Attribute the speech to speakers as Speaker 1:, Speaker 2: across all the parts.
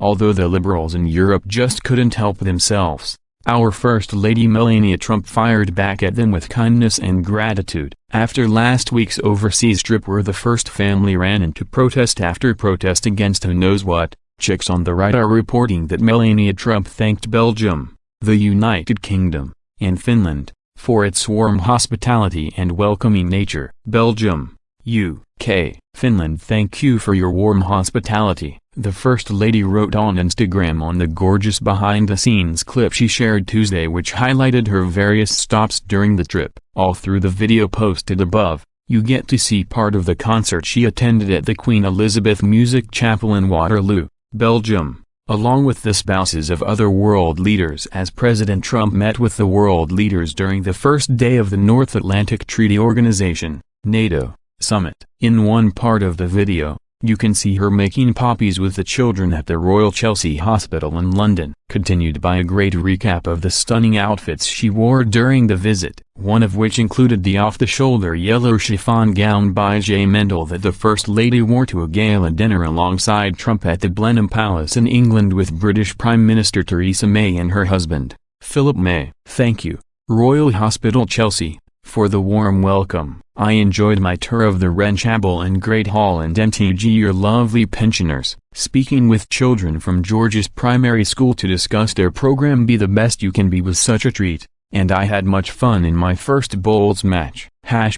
Speaker 1: although the liberals in Europe just couldn't help themselves. Our First Lady Melania Trump fired back at them with kindness and gratitude. After last week's overseas trip where the first family ran into protest after protest against who knows what, chicks on the right are reporting that Melania Trump thanked Belgium, the United Kingdom, and Finland for its warm hospitality and welcoming nature. Belgium, UK, Finland, thank you for your warm hospitality, the First Lady wrote on Instagram on the gorgeous behind-the-scenes clip she shared Tuesday, which highlighted her various stops during the trip. All through the video posted above, you get to see part of the concert she attended at the Queen Elizabeth Music Chapel in Waterloo, Belgium, along with the spouses of other world leaders as President Trump met with the world leaders during the first day of the North Atlantic Treaty Organization, NATO, summit. In one part of the video, you can see her making poppies with the children at the Royal Chelsea Hospital in London. Continued by a great recap of the stunning outfits she wore during the visit, one of which included the off-the-shoulder yellow chiffon gown by J Mendel that the First Lady wore to a gala dinner alongside Trump at the Blenheim Palace in England with British Prime Minister Theresa May and her husband, Philip May. Thank you, Royal Hospital Chelsea, for the warm welcome. I enjoyed my tour of the Red Chapel and Great Hall and MTG your lovely pensioners. Speaking with children from George's primary school to discuss their program Be the Best You Can Be was such a treat, and I had much fun in my first bowls match.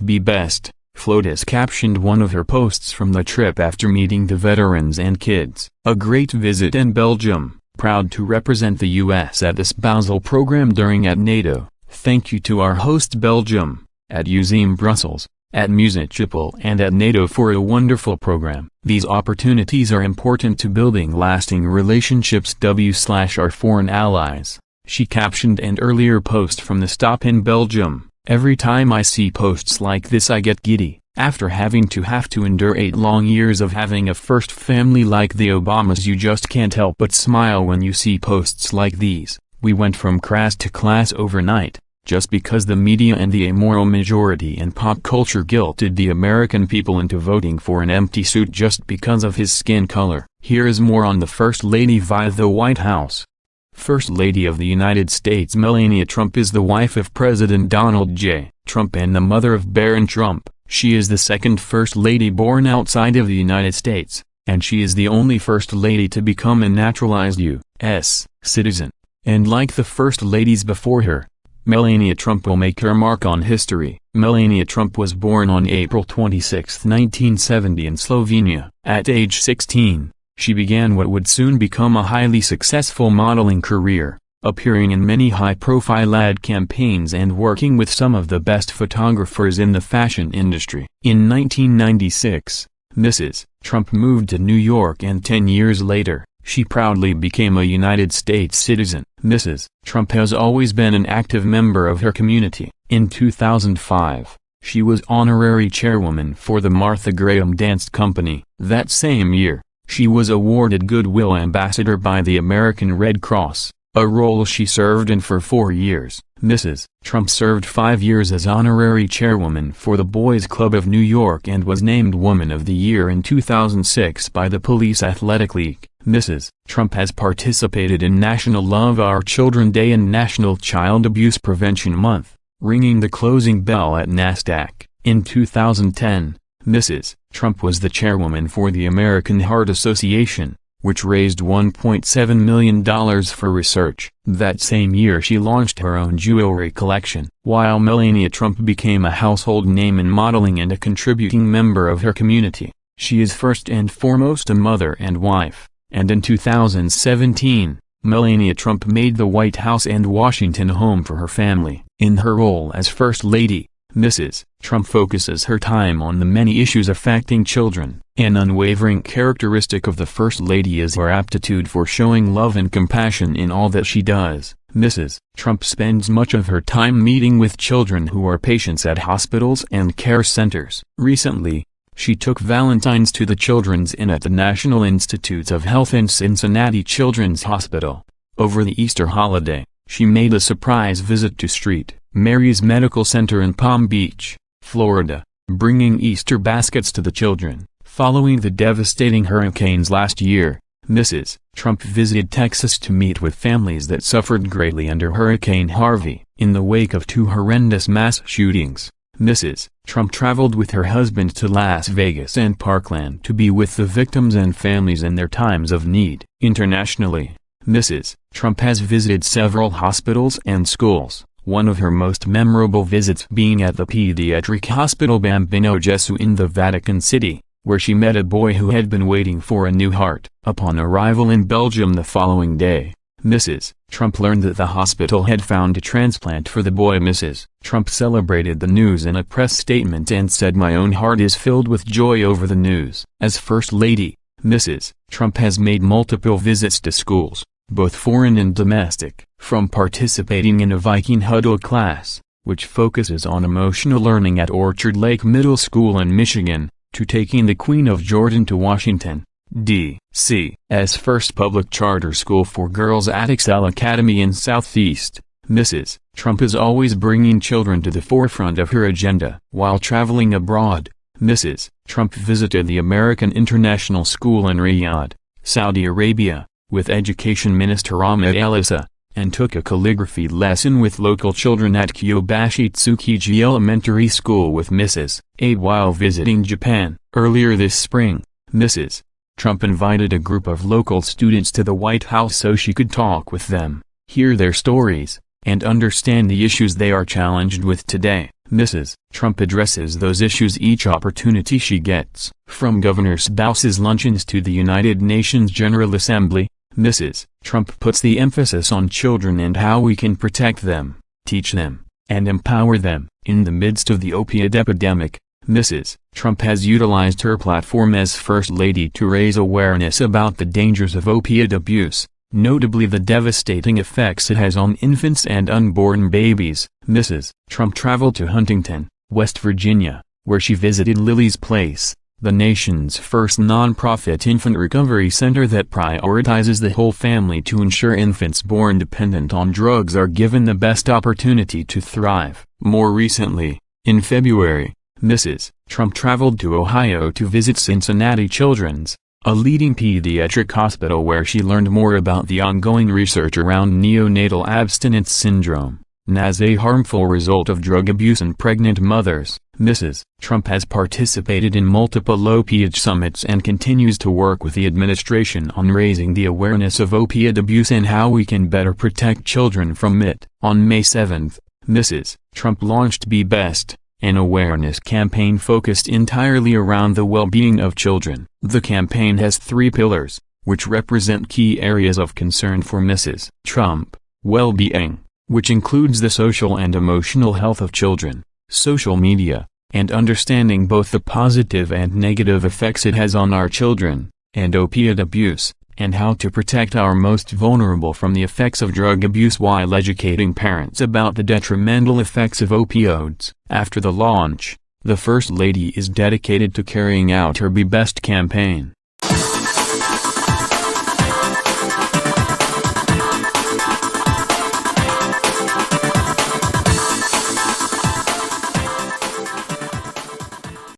Speaker 1: #Be Best, Flotus captioned one of her posts from the trip after meeting the veterans and kids. A great visit in Belgium, proud to represent the US at the spousal program during at NATO. Thank you to our host Belgium, at Museum Brussels, at Music Chapel and at NATO for a wonderful program. These opportunities are important to building lasting relationships our foreign allies, she captioned an earlier post from the stop in Belgium. Every time I see posts like this I get giddy. After having to endure 8 long years of having a first family like the Obamas, you just can't help but smile when you see posts like these. We went from crass to class overnight, just because the media and the amoral majority and pop culture guilted the American people into voting for an empty suit just because of his skin color. Here is more on the First Lady via the White House. First Lady of the United States Melania Trump is the wife of President Donald J. Trump and the mother of Barron Trump. She is the second First Lady born outside of the United States, and she is the only First Lady to become a naturalized U.S. citizen. And like the First Ladies before her, Melania Trump will make her mark on history. Melania Trump was born on April 26, 1970 in Slovenia. At age 16, she began what would soon become a highly successful modeling career, appearing in many high-profile ad campaigns and working with some of the best photographers in the fashion industry. In 1996, Mrs. Trump moved to New York, and 10 years later, she proudly became a United States citizen. Mrs. Trump has always been an active member of her community. In 2005, she was honorary chairwoman for the Martha Graham Dance Company. That same year, she was awarded Goodwill Ambassador by the American Red Cross, a role she served in for 4 years. Mrs. Trump served 5 years as honorary chairwoman for the Boys Club of New York and was named Woman of the Year in 2006 by the Police Athletic League. Mrs. Trump has participated in National Love Our Children Day and National Child Abuse Prevention Month, ringing the closing bell at NASDAQ. In 2010, Mrs. Trump was the chairwoman for the American Heart Association, which raised $1.7 million for research. That same year she launched her own jewelry collection. While Melania Trump became a household name in modeling and a contributing member of her community, she is first and foremost a mother and wife. And in 2017, Melania Trump made the White House and Washington home for her family. In her role as First Lady, Mrs. Trump focuses her time on the many issues affecting children. An unwavering characteristic of the First Lady is her aptitude for showing love and compassion in all that she does. Mrs. Trump spends much of her time meeting with children who are patients at hospitals and care centers. Recently, she took Valentine's to the Children's Inn at the National Institutes of Health in Cincinnati Children's Hospital. Over the Easter holiday, she made a surprise visit to St. Mary's Medical Center in Palm Beach, Florida, bringing Easter baskets to the children. Following the devastating hurricanes last year, Mrs. Trump visited Texas to meet with families that suffered greatly under Hurricane Harvey. In the wake of 2 horrendous mass shootings, Mrs. Trump traveled with her husband to Las Vegas and Parkland to be with the victims and families in their times of need. Internationally, Mrs. Trump has visited several hospitals and schools, one of her most memorable visits being at the pediatric hospital Bambino Gesù in the Vatican City, where she met a boy who had been waiting for a new heart. Upon arrival in Belgium the following day, Mrs. Trump learned that the hospital had found a transplant for the boy. Mrs. Trump celebrated the news in a press statement and said, "My own heart is filled with joy over the news." As First Lady, Mrs. Trump has made multiple visits to schools, both foreign and domestic, from participating in a Viking Huddle class, which focuses on emotional learning at Orchard Lake Middle School in Michigan, to taking the Queen of Jordan to Washington, D.C.'s first public charter school for girls at Excel Academy in Southeast. Mrs. Trump is always bringing children to the forefront of her agenda. While traveling abroad, Mrs. Trump visited the American International School in Riyadh, Saudi Arabia, with Education Minister Ahmed Alissa, and took a calligraphy lesson with local children at Kyobashi Tsukiji Elementary School with Mrs. A. While visiting Japan, earlier this spring, Mrs. Trump invited a group of local students to the White House so she could talk with them, hear their stories, and understand the issues they are challenged with today. Mrs. Trump addresses those issues each opportunity she gets. From governor spouses' luncheons to the United Nations General Assembly, Mrs. Trump puts the emphasis on children and how we can protect them, teach them, and empower them. In the midst of the opioid epidemic, Mrs. Trump has utilized her platform as First Lady to raise awareness about the dangers of opioid abuse, notably the devastating effects it has on infants and unborn babies. Mrs. Trump traveled to Huntington, West Virginia, where she visited Lily's Place, the nation's first nonprofit infant recovery center that prioritizes the whole family to ensure infants born dependent on drugs are given the best opportunity to thrive. More recently, in February, Mrs. Trump traveled to Ohio to visit Cincinnati Children's, a leading pediatric hospital where she learned more about the ongoing research around neonatal abstinence syndrome, as a harmful result of drug abuse in pregnant mothers. Mrs. Trump has participated in multiple opioid summits and continues to work with the administration on raising the awareness of opioid abuse and how we can better protect children from it. On May 7, Mrs. Trump launched Be Best, an awareness campaign focused entirely around the well-being of children. The campaign has 3 pillars, which represent key areas of concern for Mrs. Trump: well-being, which includes the social and emotional health of children; social media, and understanding both the positive and negative effects it has on our children; and opioid abuse, and how to protect our most vulnerable from the effects of drug abuse while educating parents about the detrimental effects of opioids. After the launch, the First Lady is dedicated to carrying out her Be Best campaign.